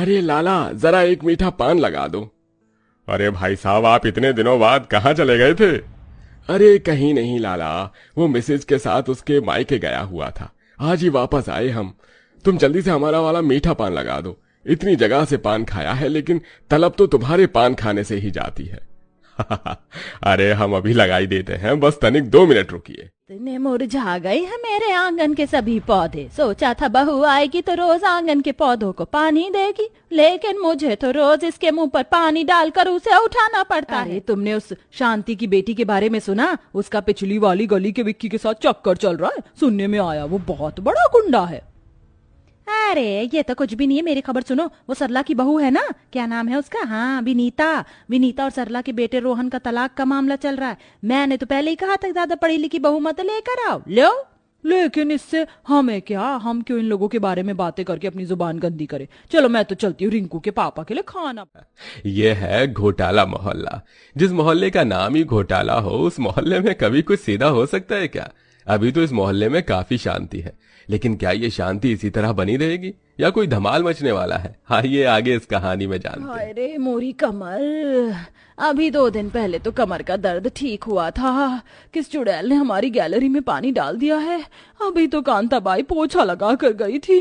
अरे लाला, जरा एक मीठा पान लगा दो। अरे भाई साहब, आप इतने दिनों बाद कहाँ चले गए थे? अरे कहीं नहीं लाला, वो मिसेज के साथ उसके मायके गया हुआ था, आज ही वापस आए हम। तुम जल्दी से हमारा वाला मीठा पान लगा दो। इतनी जगह से पान खाया है, लेकिन तलब तो तुम्हारे पान खाने से ही जाती है। अरे हम अभी लगाई देते हैं, बस तनिक 2 मिनट रुकिए। इतने मुरझा गए हैं मेरे आंगन के सभी पौधे। सोचा था बहू आएगी तो रोज आंगन के पौधों को पानी देगी, लेकिन मुझे तो रोज इसके मुंह पर पानी डालकर उसे उठाना पड़ता है। तुमने उस शांति की बेटी के बारे में सुना? उसका पिछली वाली गली के विक्की के साथ चक्कर चल रहा है। सुनने में आया वो बहुत बड़ा गुंडा है। अरे ये तो कुछ भी नहीं है, मेरी खबर सुनो। वो सरला की बहू है ना, क्या नाम है उसका? हाँ, विनीता और सरला के बेटे रोहन का तलाक का मामला चल रहा है। मैंने तो पहले ही कहा था ज्यादा पढ़ी लिखी बहू मत लेकर आओ। लो, लेकिन इससे हमें क्या? हम क्यों इन लोगों के बारे में बातें करके अपनी जुबान गंदी करें। चलो मैं तो चलती हूँ रिंकू के पापा के लिए खाना। ये है घोटाला मोहल्ला। जिस मोहल्ले का नाम ही घोटाला हो, उस मोहल्ले में कभी कुछ सीधा हो सकता है क्या? अभी तो इस मोहल्ले में काफी शांति है, लेकिन क्या ये शांति इसी तरह बनी रहेगी या कोई धमाल मचने वाला है? आइए आगे इस कहानी में जानते हैं। अरे मोरी कमर, अभी 2 दिन पहले तो कमर का दर्द ठीक हुआ था। किस चुड़ैल ने हमारी गैलरी में पानी डाल दिया है। अभी तो कांताबाई पोछा लगा कर गई थी।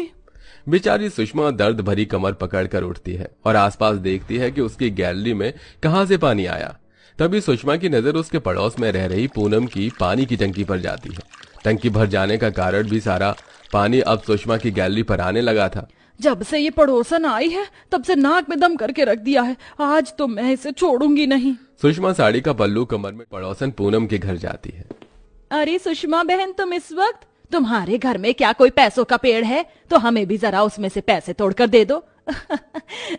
बेचारी सुषमा दर्द भरी कमर पकड़ कर उठती है और आसपास देखती है कि उसकी गैलरी में कहां से पानी आया। तभी सुषमा की नजर उसके पड़ोस में रह रही पूनम की पानी की टंकी पर जाती है। टंकी भर जाने का कारण भी सारा पानी अब सुषमा की गैलरी पर आने लगा था। जब से ये पड़ोसन आई है तब से नाक में दम करके रख दिया है। आज तो मैं इसे छोड़ूंगी नहीं। सुषमा साड़ी का पल्लू कमर में पड़ोसन पूनम के घर जाती है। अरे सुषमा बहन, तुम इस वक्त? तुम्हारे घर में क्या कोई पैसों का पेड़ है? तो हमें भी जरा उसमें से पैसे तोड़कर दे दो।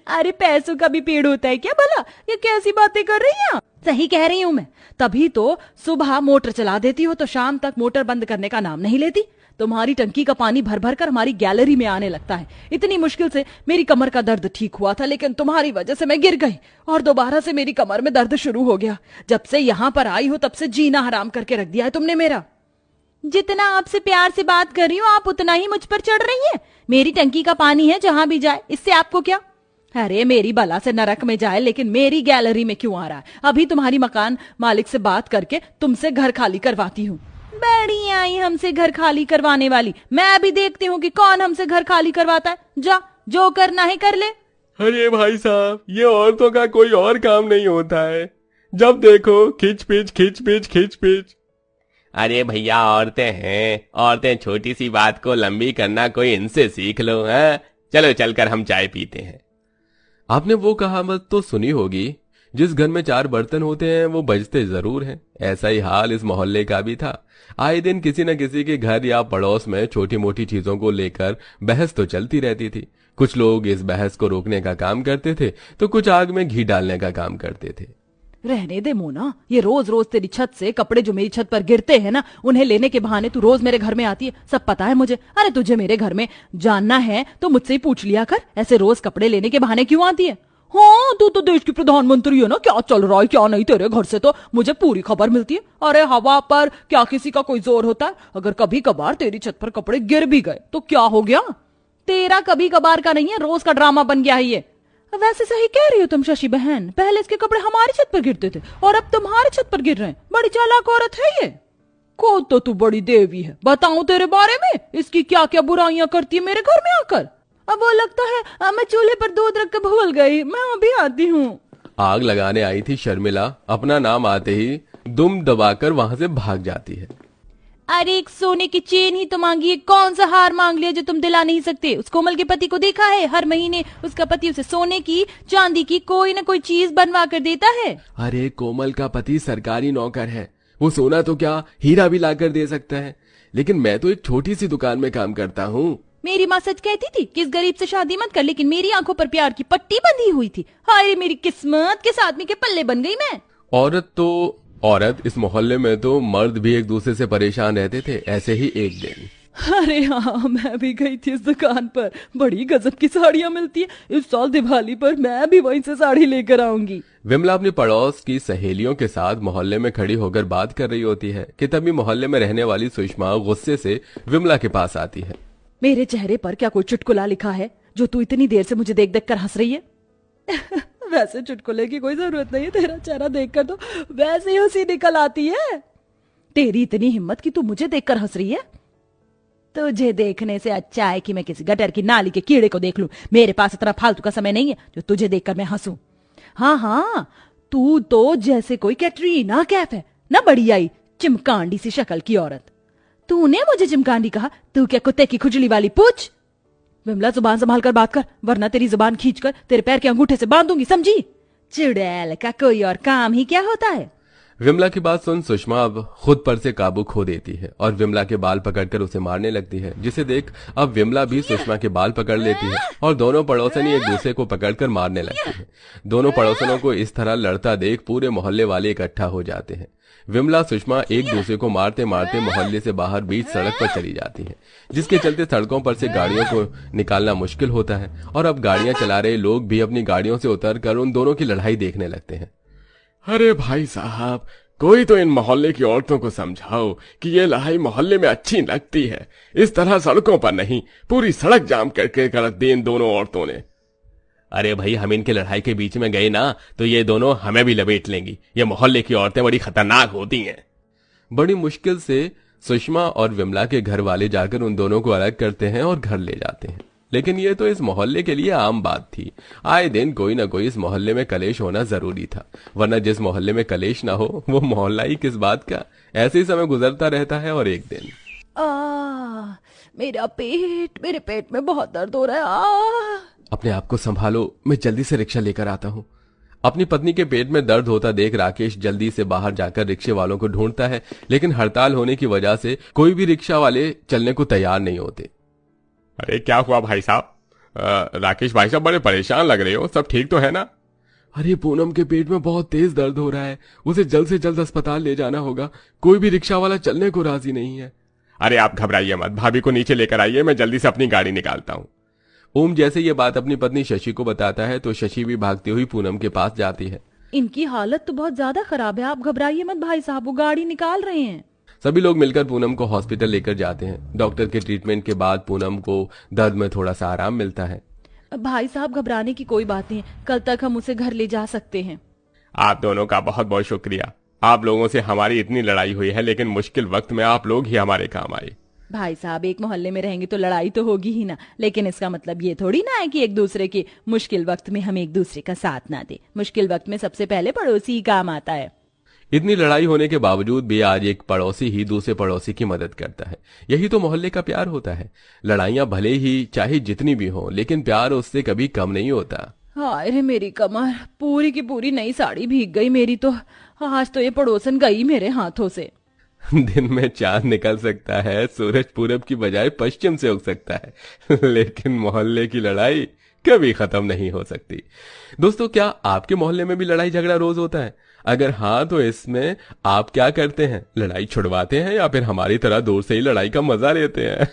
अरे पैसों का भी पेड़ होता है क्या भला? ये कैसी बातें कर रही हैं? सही कह रही हूँ मैं। तभी तो सुबह मोटर चला देती हो तो शाम तक मोटर बंद करने का नाम नहीं लेती। तुम्हारी टंकी का पानी भर भर कर हमारी गैलरी में आने लगता है। इतनी मुश्किल से मेरी कमर का दर्द ठीक हुआ था, लेकिन तुम्हारी वजह से मैं गिर गई और दोबारा से मेरी कमर में दर्द शुरू हो गया। जब से यहाँ पर आई हो तब से जीना हराम करके रख दिया है तुमने मेरा। जितना आपसे प्यार से बात कर रही हूँ आप उतना ही मुझ पर चढ़ रही हैं। मेरी टंकी का पानी है, जहां भी जाए, इससे आपको क्या? अरे मेरी बला से नरक में जाए, लेकिन मेरी गैलरी में क्यों आ रहा है? अभी तुम्हारी मकान मालिक से बात करके तुमसे घर खाली करवाती हूँ। बड़ी आई हमसे घर खाली करवाने वाली। मैं अभी देखती हूँ कि कौन हमसे घर खाली करवाता है। जा, जो करना है कर ले। अरे भाई साहब, ये औरतों का कोई और काम नहीं होता है। जब देखो खिच पिच खिच पिच खिच पिच। अरे भैया, औरतें हैं, औरतें छोटी सी बात को लंबी करना कोई इनसे सीख लो। है, चलो चलकर हम चाय पीते हैं। आपने वो कहावत तो सुनी होगी, जिस घर में 4 बर्तन होते हैं वो बजते जरूर हैं। ऐसा ही हाल इस मोहल्ले का भी था। आए दिन किसी न किसी के घर या पड़ोस में छोटी मोटी चीजों को लेकर बहस तो चलती रहती थी। कुछ लोग इस बहस को रोकने का काम करते थे तो कुछ आग में घी डालने का काम करते थे। रहने दे मोना, ये रोज रोज तेरी छत से कपड़े जो मेरी छत पर गिरते हैं ना, उन्हें लेने के बहाने तू रोज मेरे घर में आती है। सब पता है मुझे। अरे तुझे मेरे घर में जानना है तो मुझसे ही पूछ लिया कर। ऐसे रोज कपड़े लेने के बहाने क्यों आती है? हाँ, तू तो देश की प्रधानमंत्री है ना, क्या चल रहा है क्या नहीं तेरे घर से तो मुझे पूरी खबर मिलती है। अरे हवा पर क्या किसी का कोई जोर होता है? अगर कभी कभार तेरी छत पर कपड़े गिर भी गए तो क्या हो गया? तेरा कभी कभार का नहीं है, रोज का ड्रामा बन गया है ये। वैसे सही कह रही हो तुम शशि बहन, पहले इसके कपड़े हमारी छत पर गिरते थे और अब तुम्हारी छत पर गिर रहे हैं। बड़ी चालाक औरत है ये। को तो तू बड़ी देवी है। बताऊं तेरे बारे में, इसकी क्या क्या बुराइयां करती है मेरे घर में आकर। अब वो लगता है मैं चूल्हे पर दूध रख कर भूल गई। मैं अभी आती हूँ। आग लगाने आई थी शर्मिला अपना नाम आते ही दुम दबाकर वहां से भाग जाती है। अरे एक सोने की चेन ही तो मांगी है, कौन सा हार मांग लिया जो तुम दिला नहीं सकते? उस कोमल के पति को देखा है, हर महीने उसका पति उसे सोने की चांदी की कोई न कोई चीज बनवा कर देता है। अरे कोमल का पति सरकारी नौकर है, वो सोना तो क्या हीरा भी लाकर दे सकता है। लेकिन मैं तो एक छोटी सी दुकान में काम करता हूँ। मेरी माँ सच कहती थी कि इस गरीब से शादी मत कर, लेकिन मेरी आंखों पर प्यार की पट्टी बंधी हुई थी। हाय मेरी किस्मत, किस आदमी के पल्ले बन गई मैं। औरत इस मोहल्ले में तो मर्द भी एक दूसरे से परेशान रहते थे। ऐसे ही एक दिन अरे हाँ, मैं भी गई थी इस दुकान पर। बड़ी गजब की साड़ियाँ मिलती है। इस साल दिवाली पर मैं भी वहीं से साड़ी लेकर आऊंगी। विमला अपनी पड़ोस की सहेलियों के साथ मोहल्ले में खड़ी होकर बात कर रही होती है कि तभी मोहल्ले में रहने वाली सुषमा गुस्से से विमला के पास आती है। मेरे चेहरे पर क्या कोई चुटकुला लिखा है? जो तू इतनी देर से मुझे देख देख कर हंस रही है? वैसे चुटकुले की कोई जरूरत नहीं है, तेरा चेहरा देखकर तो वैसे ही हंसी निकल आती है। तेरी इतनी हिम्मत कि तू मुझे देखकर हंस रही है? तुझे देखने से अच्छा है कि मैं किसी गटर की नाली के कीड़े को देख लूं। मेरे पास इतना फालतू का समय नहीं है जो तुझे देखकर मैं हंसूं। हाँ हाँ, तू तो जैसे कोई कैटरीना कैफ है ना, बड़ी आई चिमकांडी सी शक्ल की औरत। तूने मुझे चिमकांडी कहा? तू क्या कुत्ते की खुजली वाली पूछ? विमला, जुबान संभाल कर बात कर, वरना तेरी जुबान खींचकर तेरे पैर के अंगूठे से बांध दूंगी, समझी? चुड़ैल का कोई और काम ही क्या होता है? विमला की बात सुन सुषमा अब खुद पर से काबू खो देती है और विमला के बाल पकड़कर उसे मारने लगती है, जिसे देख अब विमला भी सुषमा के बाल पकड़ लेती है और दोनों पड़ोसनी एक दूसरे को पकड़कर मारने लगती है। दोनों पड़ोसनों को इस तरह लड़ता देख पूरे मोहल्ले वाले इकट्ठा हो जाते हैं। विमला सुषमा एक दूसरे को मारते मारते मोहल्ले से बाहर बीच सड़क पर चली जाती है, जिसके चलते सड़कों पर से गाड़ियों को निकालना मुश्किल होता है और अब गाड़ियां चला रहे लोग भी अपनी गाड़ियों से उतरकर उन दोनों की लड़ाई देखने लगते हैं। अरे भाई साहब, कोई तो इन मोहल्ले की औरतों को समझाओ कि ये लड़ाई मोहल्ले में अच्छी लगती है, इस तरह सड़कों पर नहीं। पूरी सड़क जाम करके कर दी इन दोनों औरतों ने। अरे भाई, हम इनके लड़ाई के बीच में गए ना तो ये दोनों हमें भी लपेट लेंगी। ये मोहल्ले की औरतें बड़ी खतरनाक होती हैं। बड़ी मुश्किल से सुषमा और विमला के घर वाले जाकर उन दोनों को अलग करते हैं और घर ले जाते हैं, लेकिन ये तो इस मोहल्ले के लिए आम बात थी। आए दिन कोई ना कोई इस मोहल्ले में कलेश होना जरूरी था, वरना जिस मोहल्ले में कलेश ना हो वो मोहल्ला ही किस बात का। ऐसे ही समय गुजरता रहता है और एक दिन मेरे पेट में बहुत दर्द हो रहा है। अपने आप को संभालो, मैं जल्दी से रिक्शा लेकर आता हूँ। अपनी पत्नी के पेट में दर्द होता देख राकेश जल्दी से बाहर जाकर रिक्शे वालों को ढूंढता है, लेकिन हड़ताल होने की वजह से कोई भी रिक्शा वाले चलने को तैयार नहीं होते। अरे क्या हुआ भाई साहब? राकेश भाई साहब बड़े परेशान लग रहे हो, सब ठीक तो है ना? अरे पूनम के पेट में बहुत तेज दर्द हो रहा है, उसे जल्द से जल्द अस्पताल ले जाना होगा। कोई भी रिक्शा वाला चलने को राजी नहीं है। अरे आप घबराइए मत, भाभी को नीचे लेकर आइए, मैं जल्दी से अपनी गाड़ी निकालता हूँ। ओम जैसे ये बात अपनी पत्नी शशि को बताता है तो शशि भी भागती हुई पूनम के पास जाती है। इनकी हालत तो बहुत ज्यादा खराब है, आप घबराइए मत भाई साहब, वो गाड़ी निकाल रहे हैं। सभी लोग मिलकर पूनम को हॉस्पिटल लेकर जाते हैं। डॉक्टर के ट्रीटमेंट के बाद पूनम को दर्द में थोड़ा सा आराम मिलता है। भाई साहब घबराने की कोई बात नहीं, कल तक हम उसे घर ले जा सकते हैं। आप दोनों का बहुत बहुत शुक्रिया। आप लोगों से हमारी इतनी लड़ाई हुई है, लेकिन मुश्किल वक्त में आप लोग ही हमारे काम आए। भाई साहब, एक मोहल्ले में रहेंगे तो लड़ाई तो होगी ही ना, लेकिन इसका मतलब ये थोड़ी ना है कि एक दूसरे के मुश्किल वक्त में हम एक दूसरे का साथ ना दे। मुश्किल वक्त में सबसे पहले पड़ोसी ही काम आता है। इतनी लड़ाई होने के बावजूद भी आज एक पड़ोसी ही दूसरे पड़ोसी की मदद करता है। यही तो मोहल्ले का प्यार होता है। लड़ाइयां भले ही चाहे जितनी भी हो, लेकिन प्यार उससे कभी कम नहीं होता। हाय रे मेरी कमर, पूरी की पूरी नई साड़ी भीग गई मेरी तो। आज तो ये पड़ोसन गई मेरे हाथों से। दिन में चांद निकल सकता है, सूरज पूरब की बजाय पश्चिम से उग सकता है, लेकिन मोहल्ले की लड़ाई कभी खत्म नहीं हो सकती। दोस्तों, क्या आपके मोहल्ले में भी लड़ाई झगड़ा रोज होता है? अगर हाँ तो इसमें आप क्या करते हैं? लड़ाई छुड़वाते हैं या फिर हमारी तरह दूर से ही लड़ाई का मजा लेते हैं?